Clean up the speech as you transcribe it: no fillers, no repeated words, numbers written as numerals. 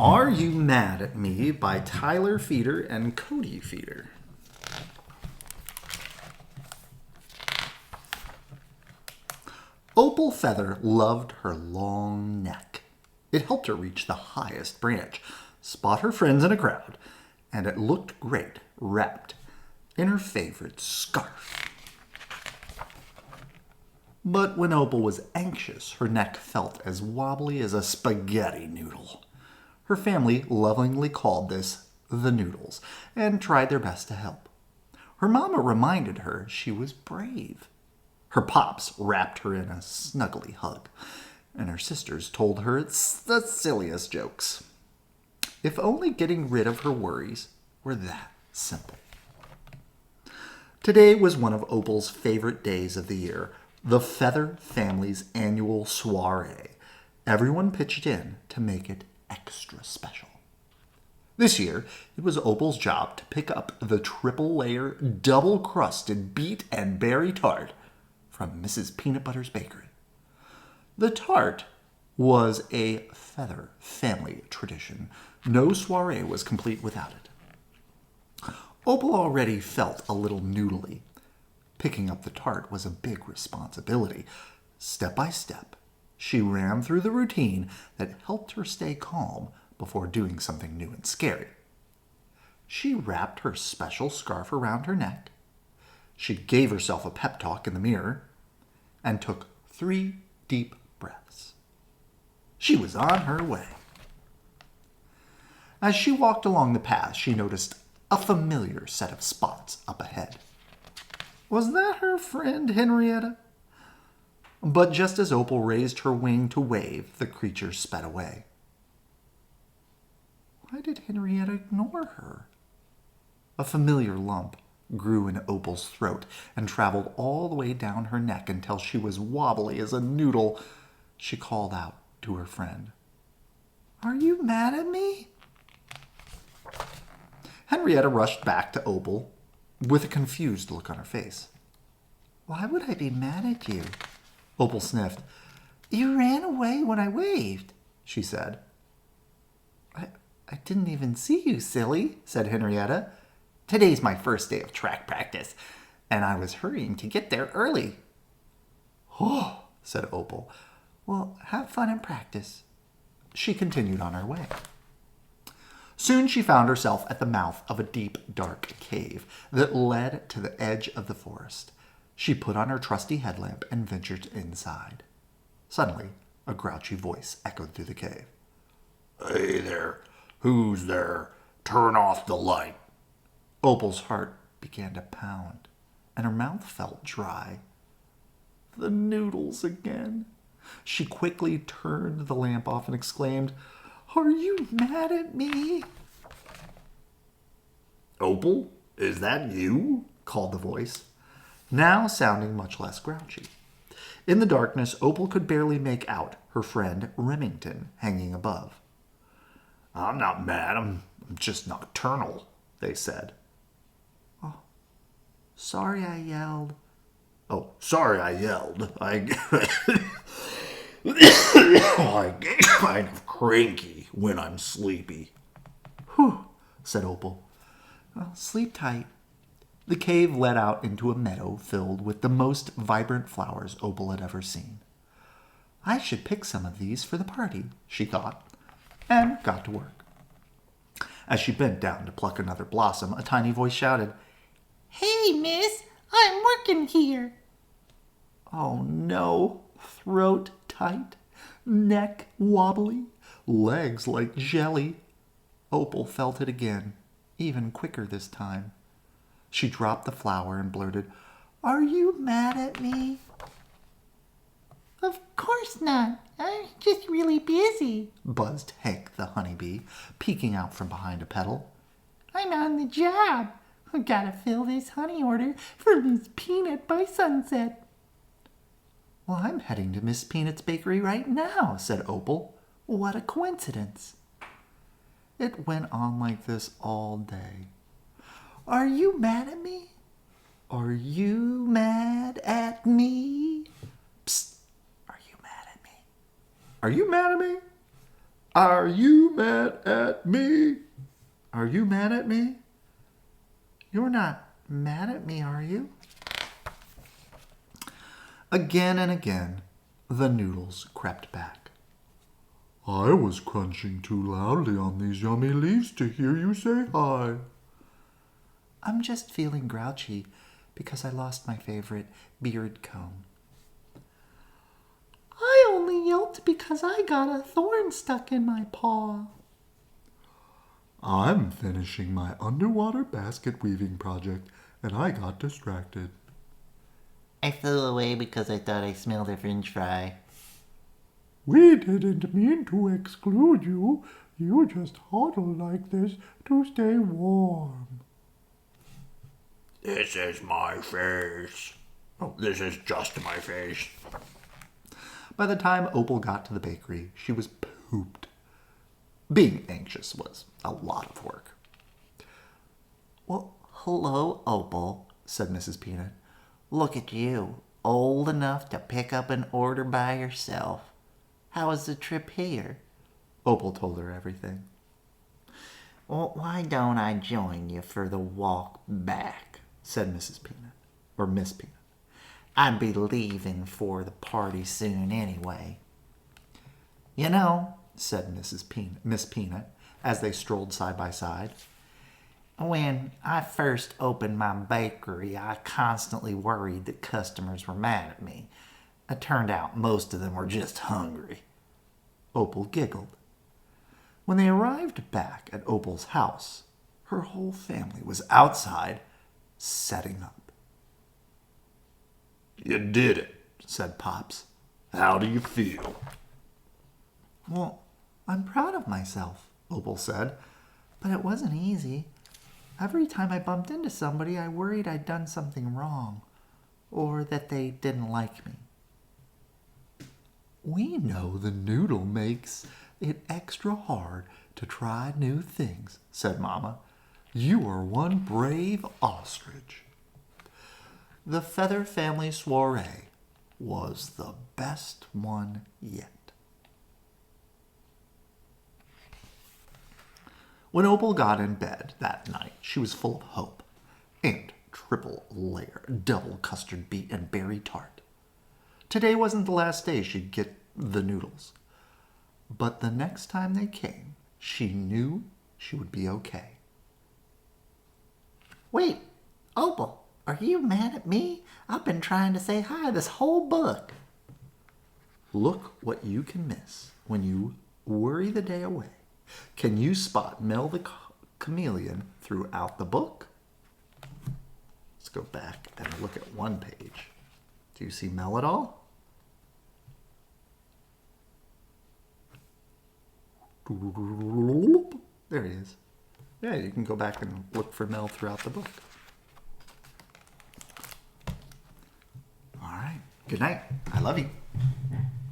Are You Mad at Me by Tyler Feeder and Cody Feeder. Opal Feather loved her long neck. It helped her reach the highest branch, spot her friends in a crowd, and it looked great wrapped in her favorite scarf. But when Opal was anxious, her neck felt as wobbly as a spaghetti noodle. Her family lovingly called this the noodles and tried their best to help. Her mama reminded her she was brave. Her pops wrapped her in a snuggly hug, and her sisters told her it's the silliest jokes. If only getting rid of her worries were that simple. Today was one of Opal's favorite days of the year, the Feather family's annual soiree. Everyone pitched in to make it extra special. This year, it was Opal's job to pick up the triple-layer, double-crusted beet and berry tart from Mrs. Peanut Butter's bakery. The tart was a Feather family tradition. No soiree was complete without it. Opal already felt a little noodly. Picking up the tart was a big responsibility. Step by step, she ran through the routine that helped her stay calm before doing something new and scary. She wrapped her special scarf around her neck. She gave herself a pep talk in the mirror and took 3 deep breaths. She was on her way. As she walked along the path, she noticed a familiar set of spots up ahead. Was that her friend Henrietta? But just as Opal raised her wing to wave, the creature sped away. Why did Henrietta ignore her? A familiar lump grew in Opal's throat and traveled all the way down her neck until she was wobbly as a noodle. She called out to her friend, "Are you mad at me?" Henrietta rushed back to Opal with a confused look on her face. "Why would I be mad at you?" Opal sniffed. "You ran away when I waved," she said. I didn't even see you, silly," said Henrietta. "Today's my first day of track practice, and I was hurrying to get there early." "Oh," said Opal. "Well, have fun in practice." She continued on her way. Soon she found herself at the mouth of a deep, dark cave that led to the edge of the forest. She put on her trusty headlamp and ventured inside. Suddenly, a grouchy voice echoed through the cave. "Hey there! Who's there? Turn off the light." Opal's heart began to pound, and her mouth felt dry. The noodles again. She quickly turned the lamp off and exclaimed, "Are you mad at me?" "Opal, is that you?" called the voice, now sounding much less grouchy. In the darkness, Opal could barely make out her friend Remington hanging above. "I'm not mad, I'm just nocturnal," they said. "Oh, sorry I yelled." "Oh, sorry I yelled. I get kind of cranky when I'm sleepy." "Whew," said Opal. "Well, sleep tight." The cave led out into a meadow filled with the most vibrant flowers Opal had ever seen. "I should pick some of these for the party," she thought, and got to work. As she bent down to pluck another blossom, a tiny voice shouted, "Hey, miss, I'm working here." Oh no, throat tight, neck wobbly, legs like jelly. Opal felt it again, even quicker this time. She dropped the flower and blurted, "Are you mad at me?" "Of course not. I'm just really busy," buzzed Hank the honeybee, peeking out from behind a petal. "I'm on the job. I've got to fill this honey order for Miss Peanut by sunset." "Well, I'm heading to Miss Peanut's bakery right now," said Opal. "What a coincidence." It went on like this all day. "Are you mad at me? Are you mad at me? Psst, are you mad at me? Are you mad at me?" Are you mad at me? Are you mad at me? You're not mad at me, are you? Again and again, the noodles crept back. I was crunching too loudly on these yummy leaves to hear you say hi. I'm just feeling grouchy because I lost my favorite beard comb. I only yelped because I got a thorn stuck in my paw. I'm finishing my underwater basket weaving project, and I got distracted. I flew away because I thought I smelled a french fry. We didn't mean to exclude you. You just huddle like this to stay warm. This is my face. Oh, this is just my face. By the time Opal got to the bakery, she was pooped. Being anxious was a lot of work. Well, hello, Opal, said Mrs. Peanut. Look at you, old enough to pick up an order by yourself. How was the trip here? Opal told her everything. Well, why don't I join you for the walk back, said Mrs. Peanut, or Miss Peanut. I'd be leaving for the party soon anyway. You know, said Miss Peanut, as they strolled side by side, when I first opened my bakery, I constantly worried that customers were mad at me. It turned out most of them were just hungry. Opal giggled. When they arrived back at Opal's house, her whole family was outside setting up. You did it, said Pops. How do you feel? Well, I'm proud of myself, Opal said, but it wasn't easy. Every time I bumped into somebody, I worried I'd done something wrong, or that they didn't like me. We know the noodle makes it extra hard to try new things, said Mama. You are one brave ostrich. The Feather Family soiree was the best one yet. When Opal got in bed that night, she was full of hope and triple-layer double custard beet and berry tart. Today wasn't the last day she'd get the noodles. But the next time they came, she knew she would be okay. Wait, Opal, are you mad at me? I've been trying to say hi this whole book. Look what you can miss when you worry the day away. Can you spot Mel the chameleon throughout the book? Let's go back and look at one page. Do you see Mel at all? There he is. Yeah, you can go back and look for Mel throughout the book. All right. Good night. I love you.